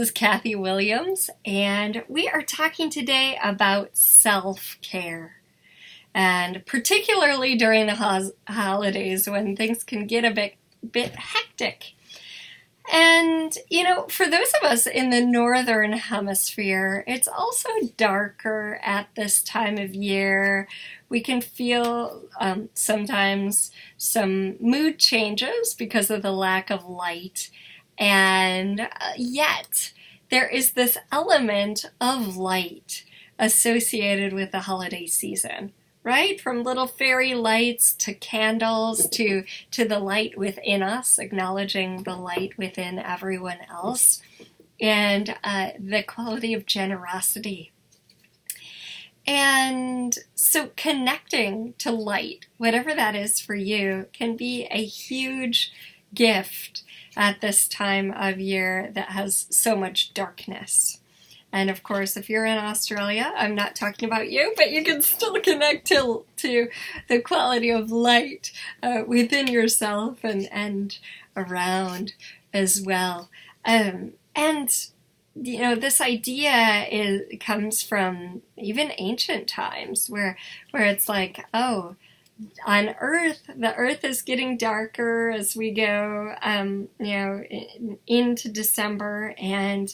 is Kathy Williams, and we are talking today about self-care. And particularly during the holidays when things can get a bit hectic. And, for those of us in the northern hemisphere, it's also darker at this time of year. We can feel sometimes some mood changes because of the lack of light. And yet, there is this element of light associated with the holiday season. Right? From little fairy lights to candles to the light within us, acknowledging the light within everyone else, and the quality of generosity. And so connecting to light, whatever that is for you, can be a huge gift at this time of year that has so much darkness. And of course, if you're in Australia, I'm not talking about you, but you can still connect to the quality of light within yourself and around as well. This idea comes from even ancient times where it's like, oh, on Earth, the Earth is getting darker as we go, into December, and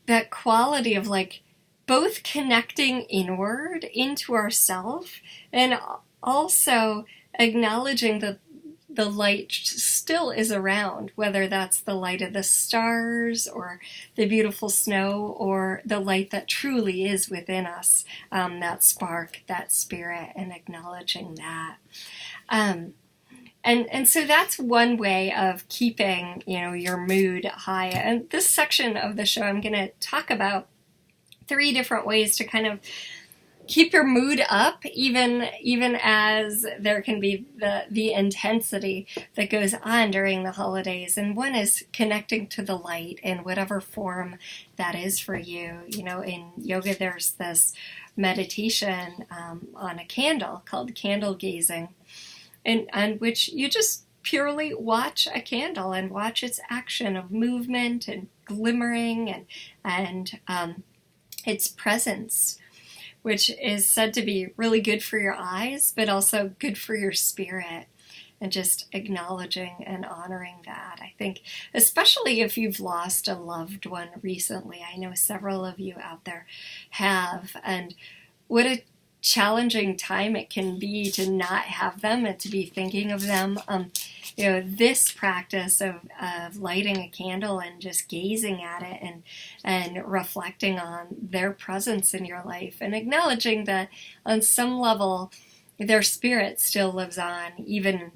that quality of like both connecting inward into ourself and also acknowledging that the light still is around, whether that's the light of the stars or the beautiful snow or the light that truly is within us, that spark, that spirit, and acknowledging that. And so that's one way of keeping, your mood high. And this section of the show, I'm going to talk about 3 different ways to kind of keep your mood up, even as there can be the intensity that goes on during the holidays. And one is connecting to the light in whatever form that is for you. In yoga, there's this meditation on a candle called candle gazing, on which you just purely watch a candle and watch its action of movement and glimmering and its presence, which is said to be really good for your eyes, but also good for your spirit, and just acknowledging and honoring that. I think, especially if you've lost a loved one recently, I know several of you out there have, and what a challenging time it can be to not have them and to be thinking of them. This practice of lighting a candle and just gazing at it and reflecting on their presence in your life and acknowledging that on some level their spirit still lives on, even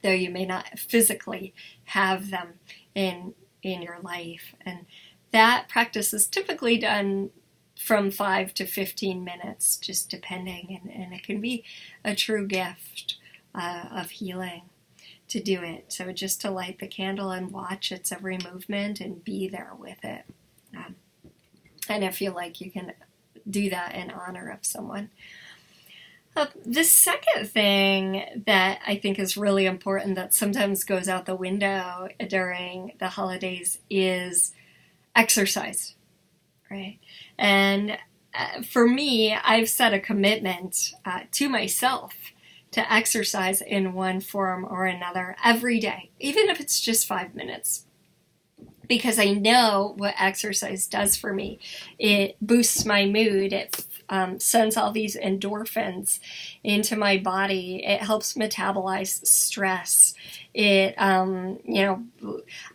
though you may not physically have them in your life. And that practice is typically done from 5 to 15 minutes, just depending, and it can be a true gift of healing to do it. So just to light the candle and watch its every movement and be there with it. And I feel like you can do that in honor of someone. The second thing that I think is really important that sometimes goes out the window during the holidays is exercise. Right. And for me, I've set a commitment to myself to exercise in one form or another every day, even if it's just 5 minutes, because I know what exercise does for me. It boosts my mood. It sends all these endorphins into my body. It helps metabolize stress. I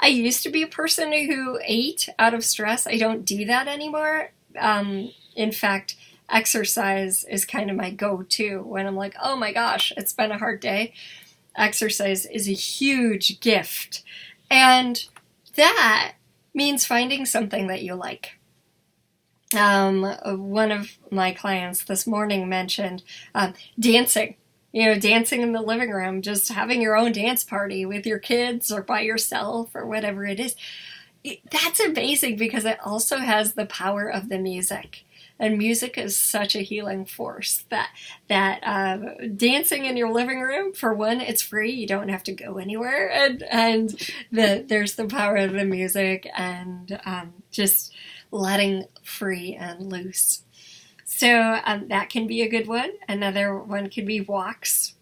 used to be a person who ate out of stress. I don't do that anymore. In fact, exercise is kind of my go-to when I'm like, oh my gosh, it's been a hard day. Exercise is a huge gift. And that means finding something that you like. One of my clients this morning mentioned dancing. Dancing in the living room, just having your own dance party with your kids or by yourself or whatever it is. That's amazing because it also has the power of the music. And music is such a healing force that dancing in your living room, for one, it's free. You don't have to go anywhere. There's the power of the music and just letting free and loose. So that can be a good one. Another one could be walks.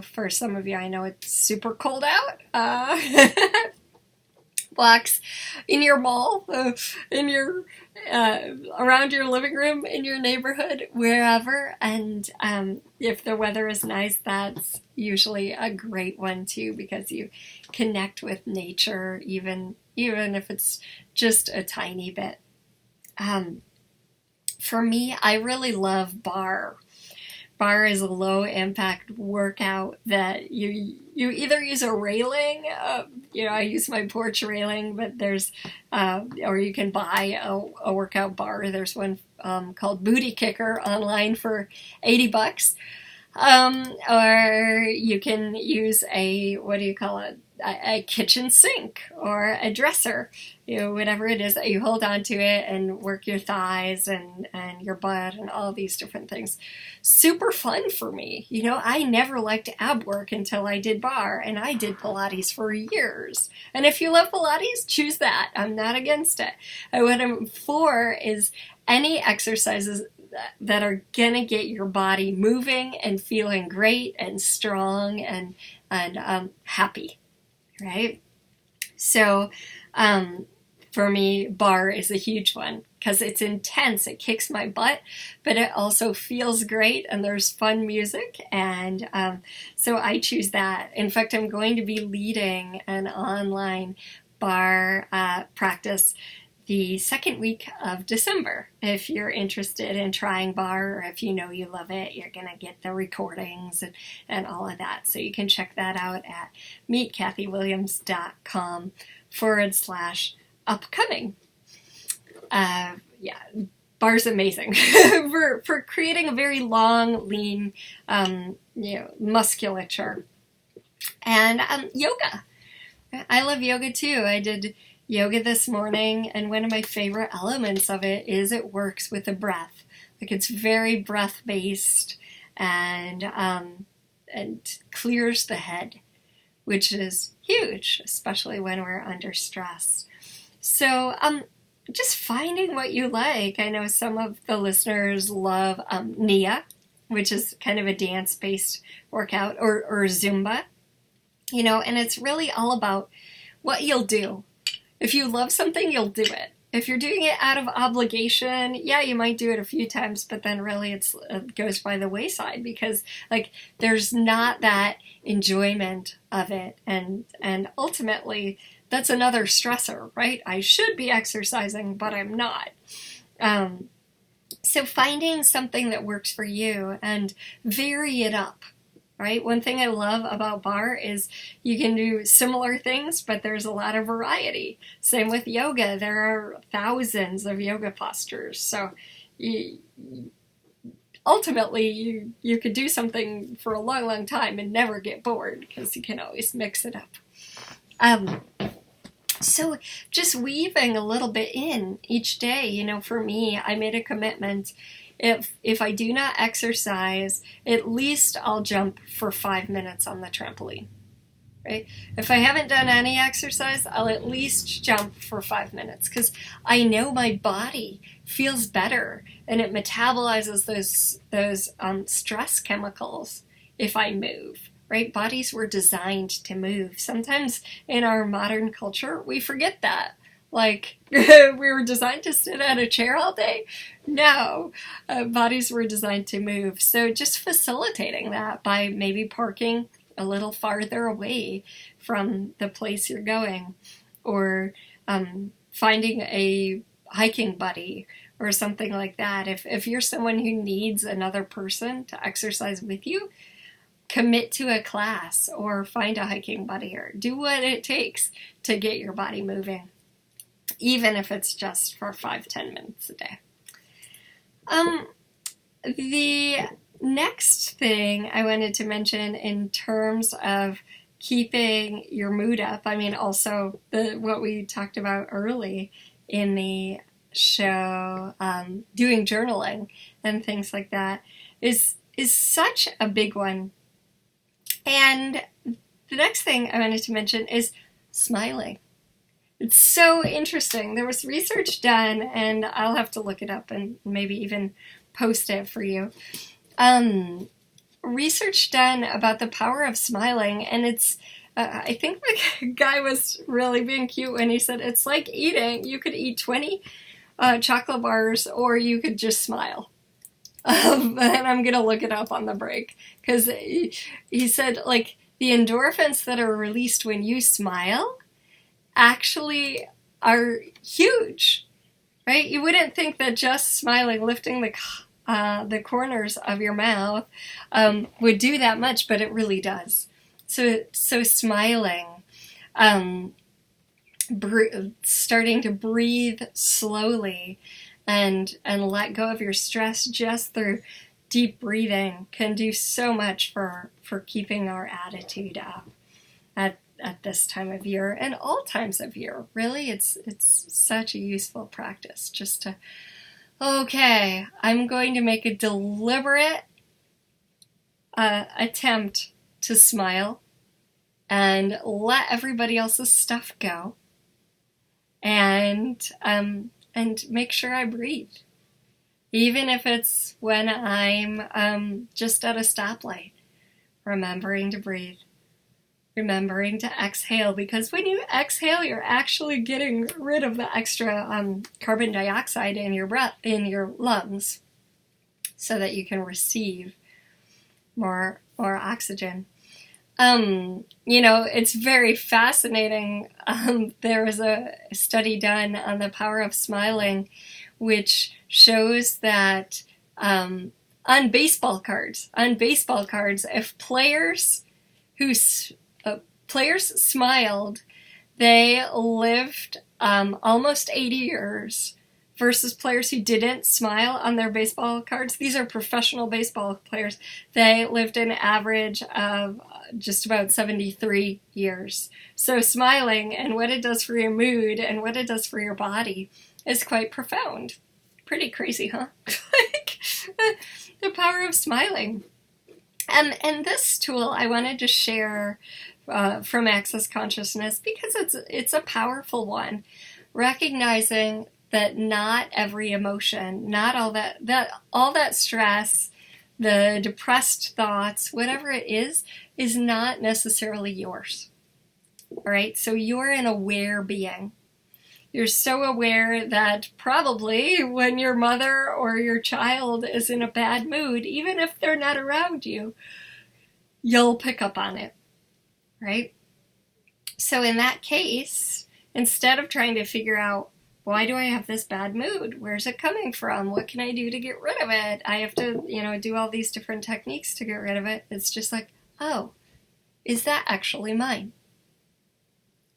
For some of you, I know it's super cold out. Walks in your mall, in your around your living room, in your neighborhood, wherever. And if the weather is nice, that's usually a great one too, because you connect with nature, even if it's just a tiny bit. For me, I really love barre. Barre is a low impact workout that you either use a railing, I use my porch railing, but there's, or you can buy a workout barre. There's one called Booty Kicker online for $80. Or you can use a kitchen sink or a dresser, whatever it is that you hold on to it and work your thighs and your butt and all these different things. Super fun for me. I never liked ab work until I did barre, and I did Pilates for years. And if you love Pilates, choose that. I'm not against it. And what I'm for is any exercises that are gonna get your body moving and feeling great and strong and happy, right? So for me, barre is a huge one because it's intense. It kicks my butt, but it also feels great, and there's fun music, and so I choose that. In fact, I'm going to be leading an online barre practice the second week of December. If you're interested in trying barre, or if you love it, you're going to get the recordings and all of that. So you can check that out at meetkathywilliams.com/upcoming. Barre's amazing for creating a very long, lean, musculature. And yoga. I love yoga too. I did yoga this morning, and one of my favorite elements of it is it works with the breath. Like, it's very breath based and clears the head, which is huge, especially when we're under stress. So just finding what you like. I know some of the listeners love Nia, which is kind of a dance based workout, or Zumba, and it's really all about what you'll do. If you love something, you'll do it. If you're doing it out of obligation, you might do it a few times, but then really it goes by the wayside because there's not that enjoyment of it. And ultimately, that's another stressor, right? I should be exercising, but I'm not. So finding something that works for you and vary it up. Right? One thing I love about barre is you can do similar things, but there's a lot of variety. Same with yoga. There are thousands of yoga postures. So ultimately, you could do something for a long, long time and never get bored because you can always mix it up. So just weaving a little bit in each day, for me, I made a commitment. If I do not exercise, at least I'll jump for 5 minutes on the trampoline, right? If I haven't done any exercise, I'll at least jump for 5 minutes because I know my body feels better and it metabolizes those stress chemicals if I move, right? Bodies were designed to move. Sometimes in our modern culture, we forget that. Like, we were designed to sit at a chair all day? No, bodies were designed to move. So just facilitating that by maybe parking a little farther away from the place you're going, or finding a hiking buddy or something like that. If you're someone who needs another person to exercise with you, commit to a class or find a hiking buddy or do what it takes to get your body moving, even if it's just for 5-10 minutes a day. The next thing I wanted to mention in terms of keeping your mood up, also what we talked about early in the show doing journaling and things like that is such a big one. And the next thing I wanted to mention is smiling. It's so interesting. There was research done, and I'll have to look it up and maybe even post it for you. Research done about the power of smiling, and it's I think the guy was really being cute when he said it's like eating. You could eat 20 chocolate bars, or you could just smile. And I'm going to look it up on the break, because he said, like, the endorphins that are released when you smile actually are huge, right? You wouldn't think that just smiling, lifting the corners of your mouth would do that much, but it really does. So smiling, starting to breathe slowly and let go of your stress just through deep breathing can do so much for keeping our attitude up at this time of year and all times of year. Really, it's such a useful practice just to, okay, I'm going to make a deliberate attempt to smile and let everybody else's stuff go, and make sure I breathe, even if it's when I'm just at a stoplight. Remembering to breathe, remembering to exhale, because when you exhale, you're actually getting rid of the extra carbon dioxide in your breath, in your lungs, so that you can receive more oxygen. It's very fascinating. There was a study done on the power of smiling, which shows that on baseball cards, if players smiled, they lived almost 80 years, versus players who didn't smile on their baseball cards. These are professional baseball players. They lived an average of just about 73 years. So smiling and what it does for your mood and what it does for your body is quite profound. Pretty crazy, huh? The power of smiling. And this tool I wanted to share from Access Consciousness because it's a powerful one. Recognizing that not every emotion, not all that stress, the depressed thoughts, whatever it is not necessarily yours. All right, so you're an aware being. You're so aware that probably when your mother or your child is in a bad mood, even if they're not around you, you'll pick up on it, right? So in that case, instead of trying to figure out, why do I have this bad mood? Where's it coming from? What can I do to get rid of it? I have to, do all these different techniques to get rid of it. It's just like, oh, is that actually mine?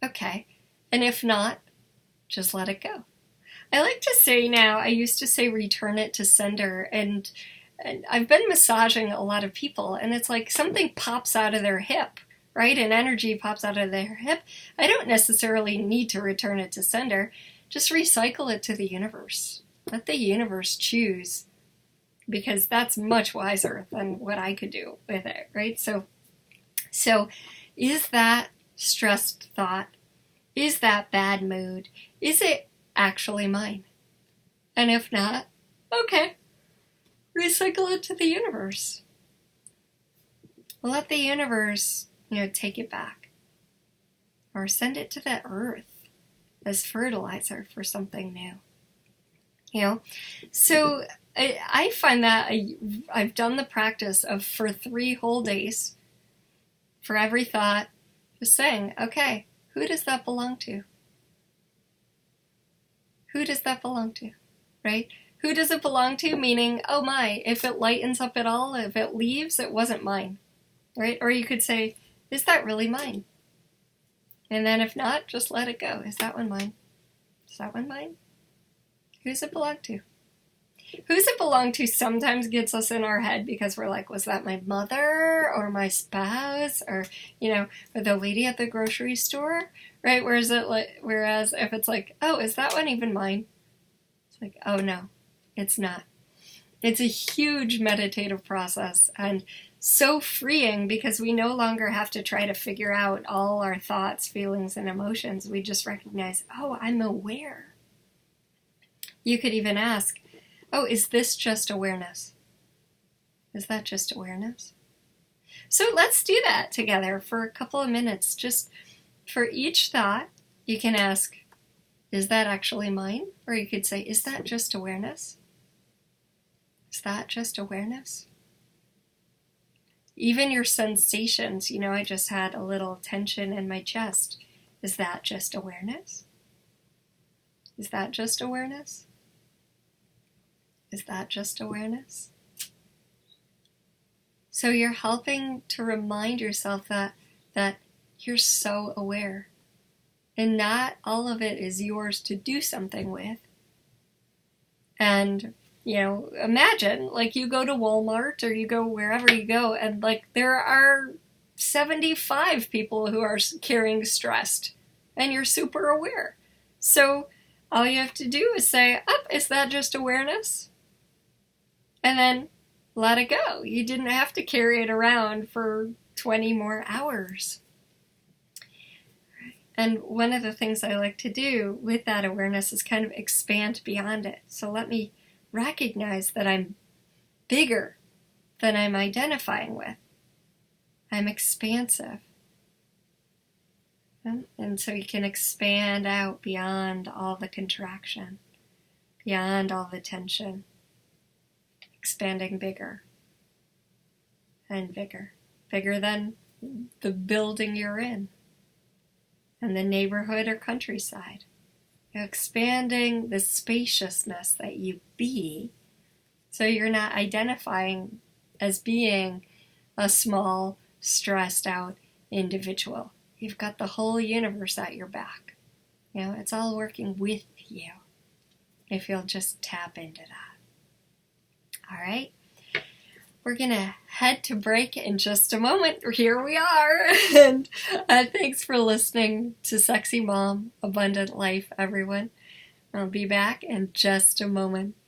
Okay. And if not, just let it go. I like to say now, I used to say return it to sender, and I've been massaging a lot of people, and it's like something pops out of their hip, right? An energy pops out of their hip. I don't necessarily need to return it to sender. Just recycle it to the universe. Let the universe choose, because that's much wiser than what I could do with it, right? So is that stressed thought, is that bad mood, is it actually mine? And if not, okay, recycle it to the universe. Let the universe, take it back. Or send it to the earth as fertilizer for something new. So I find that I've done the practice of, for 3 whole days, for every thought, just saying, okay, who does that belong to? Who does that belong to, right? Who does it belong to? Meaning, oh my, if it lightens up at all, if it leaves, it wasn't mine, right? Or you could say, is that really mine? And then if not, just let it go. Is that one mine? Is that one mine? Who's it belong to? Who's it belong to sometimes gets us in our head, because we're like, was that my mother or my spouse or, or the lady at the grocery store, right? Whereas if it's like, oh, is that one even mine? Like, oh no, it's not. It's a huge meditative process and so freeing because we no longer have to try to figure out all our thoughts, feelings, and emotions. We just recognize, oh, I'm aware. You could even ask, oh, is this just awareness? Is that just awareness? So let's do that together for a couple of minutes. Just for each thought, you can ask, is that actually mine? Or you could say, is that just awareness? Is that just awareness? Even your sensations, I just had a little tension in my chest. Is that just awareness? Is that just awareness? Is that just awareness? So you're helping to remind yourself that you're so aware. And not all of it is yours to do something with. And imagine, you go to Walmart or you go wherever you go, and there are 75 people who are carrying stressed, and you're super aware. So all you have to do is say, is that just awareness? And then let it go. You didn't have to carry it around for 20 more hours. And one of the things I like to do with that awareness is kind of expand beyond it. So let me recognize that I'm bigger than I'm identifying with. I'm expansive. And so you can expand out beyond all the contraction, beyond all the tension, expanding bigger and bigger, bigger than the building you're in and the neighborhood or countryside. Expanding the spaciousness that you be, so you're not identifying as being a small, stressed out individual. You've got the whole universe at your back. It's all working with you if you'll just tap into that. All right? We're going to head to break in just a moment. Here we are. And thanks for listening to Sexy Mom, Abundant Life, everyone. I'll be back in just a moment.